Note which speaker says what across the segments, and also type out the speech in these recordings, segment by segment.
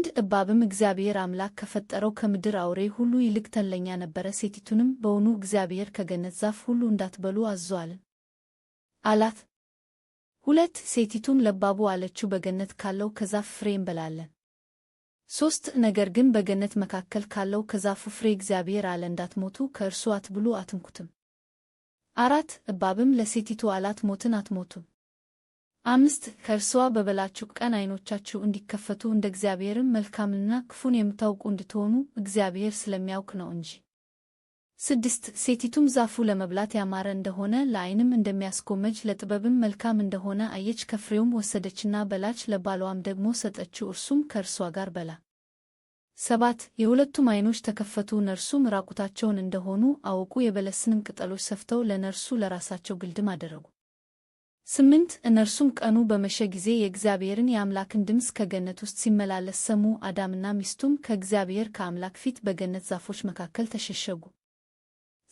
Speaker 1: 1 እባብም እግዚአብሔር አምላክ ከፈጠረው ከምድር አውሬ ሁሉ ይልቅ ተንኮለኛ ነበረ። ሴቲቱንም በውኑ እግዚአብሔር ከገነት ዛፍ ሁሉ እንዳትበሉ አዝዞአልን? አላት። 2 ሴቲቱም ለእባቡ አለችው፣ በገነት ካለው ከዛፍ ፍሬ እንበላለን። 3 ነገር ግን በገነት መካከል ካለው ከዛፉ ፍሬ እግዚአብሔር አለ እንዳትሞቱ ከእርሱ አትብሉ አትንኩትም። 4 እባብም ለሴቲቱ አላት፣ ሞትን አትሞቱም። 5 ከእርስዋ በበላችሁ ቀን ዓይኖቻችሁ እንዲከፈቱ እንደ እግዚአብሔርም መልካምንና ክፉን የምታውቁ እንድትሆኑ እግዚአብሔር ስለሚያውቅ ነው እንጂ። 6 ሴቲቱም ዛፉ ለመብላት ያማረ እንደሆነ ለዓይንም እንደሚያስጎመጅ ለጥበብም መልካም እንደሆነ አየች፣ ከፍሬውም ወሰደችና በላች፣ ለባሏም ደግሞ ሰጠችው፣ እርሱም ከእርሷ ጋር በላ። 7 የሁለቱም ዓይኖች ተከፈቱ፣ እነርሱም ራቁታቸውን እንደሆኑ አወቁ፣ የበለስንም ቅጠሎች ሰፍተው ለነርሱ ለራሳቸው ግልድም አደረጉ። 8 እነርሱም ቀኑ በመሸ ጊዜ የእግዚአብሔርን የአምላክን ድምፅ ከገነት ውስጥ ሲመላለስ ሰሙ። አዳምና ሚስቱም ከእግዚአብሔር ከአምላክ ፊት በገነት ዛፎች መካከል ተሸሸጉ።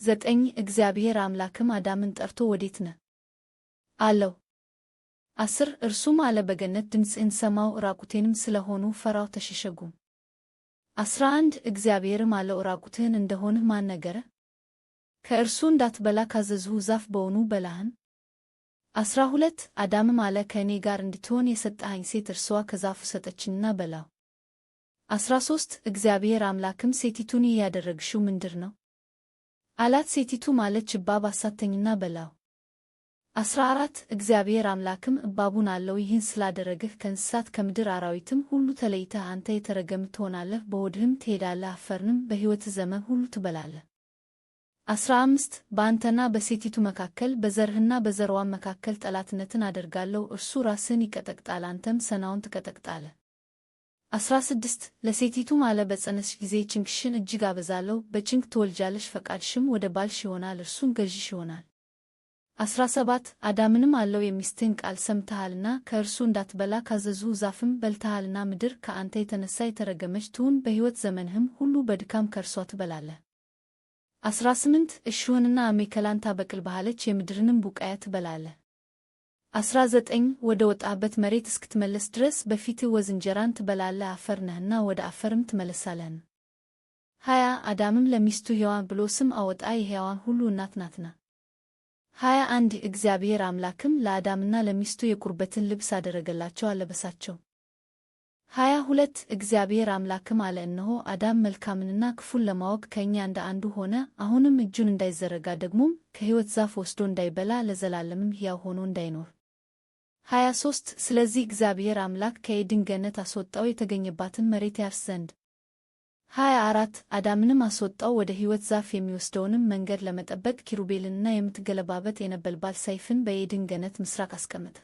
Speaker 1: 9 እግዚአብሔር አምላክም አዳምን ጠርቶ ወዴት ነህ? አለው። 10 እርሱም አለ፣ በገነት ድምፅህን ሰማሁ፣ ራቁቴንም ስለሆኑ ፈራሁ ተሸሸጉም። 11 እግዚአብሔርም አለው፣ ራቁትህን እንደሆንህ ማን ነገረህ? ከእርሱ እንዳትበላ ካዘዝሁህ ዛፍ በውኑ በላህን? 12 አዳምም አለ፣ ከእኔ ጋር እንድትሆን የሰጠኸኝ ሴት እርስዋ ከዛፉ ሰጠችኝና በላሁ። 13 እግዚአብሔር አምላክም ሴቲቱን ይህ ያደረግሽው ምንድር ነው? አላት። ሴቲቱም አለች፣ እባብ አሳተኝና በላሁ። 14 እግዚአብሔር አምላክም እባቡን አለው፣ ይህን ስላደረግህ ከእንስሳት ከምድር አራዊትም ሁሉ ተለይተህ አንተ የተረገምህ ትሆናለህ፣ በሆድህም ትሄዳለህ፣ አፈርንም በሕይወትህ ዘመን ሁሉ ትበላለህ። 15 በአንተና በሴቲቱ መካከል በዘርህና በዘርዋም መካከል ጠላትነትን አደርጋለሁ፣ እርሱ ራስህን ይቀጠቅጣል፣ አንተም ሰናውን ትቀጠቅጣለህ። 16 ለሴቲቱም አለ፣ በፀነስሽ ጊዜ ጭንቅሽን እጅግ አበዛለሁ፣ በጭንቅ ትወልጃለሽ፣ ፈቃድሽም ወደ ባልሽ ይሆናል፣ እርሱም ገዥሽ ይሆናል። 17 አዳምንም አለው፣ የሚስትህን ቃል ሰምተሃልና ከእርሱ እንዳትበላ ካዘዝሁህ ዛፍም በልተሃልና ምድር ከአንተ የተነሣ የተረገመች ትሁን፣ በሕይወት ዘመንህም ሁሉ በድካም ከእርሷ ትበላለህ። 18 እሾህንና አሜከላን ታበቅልብሃለች፣ የምድርንም ቡቃያ ትበላለህ። 19 ወደ ወጣህበት መሬት እስክትመለስ ድረስ በፊትህ ወዝ እንጀራን ትበላለህ፣ አፈር ነህና ወደ አፈርም ትመለሳለህ። 20 አዳምም ለሚስቱ ሔዋን ብሎ ስም አወጣ፣ የሕያዋን ሁሉ እናት ናትና። 21 እግዚአብሔር አምላክም ለአዳምና ለሚስቱ የቁርበትን ልብስ አደረገላቸው፣ አለበሳቸው። 22 እግዚአብሔር አምላክም አለ፣ እነሆ አዳም መልካምንና ክፉን ለማወቅ ከእኛ እንደ አንዱ ሆነ፣ አሁንም እጁን እንዳይዘረጋ ደግሞም ከሕይወት ዛፍ ወስዶ እንዳይበላ ለዘላለምም ሕያው ሆኖ እንዳይኖር። 23 ስለዚህ እግዚአብሔር አምላክ ከዔድን ገነት አስወጣው፣ የተገኘባትን መሬት ያርስ ዘንድ። 24 አዳምንም አስወጣው፣ ወደ ሕይወት ዛፍ የሚወስደውንም መንገድ ለመጠበቅ ኪሩቤልንና የምትገለባበት የነበልባል ሰይፍን በዔድን ገነት ምሥራቅ አስቀመጠ።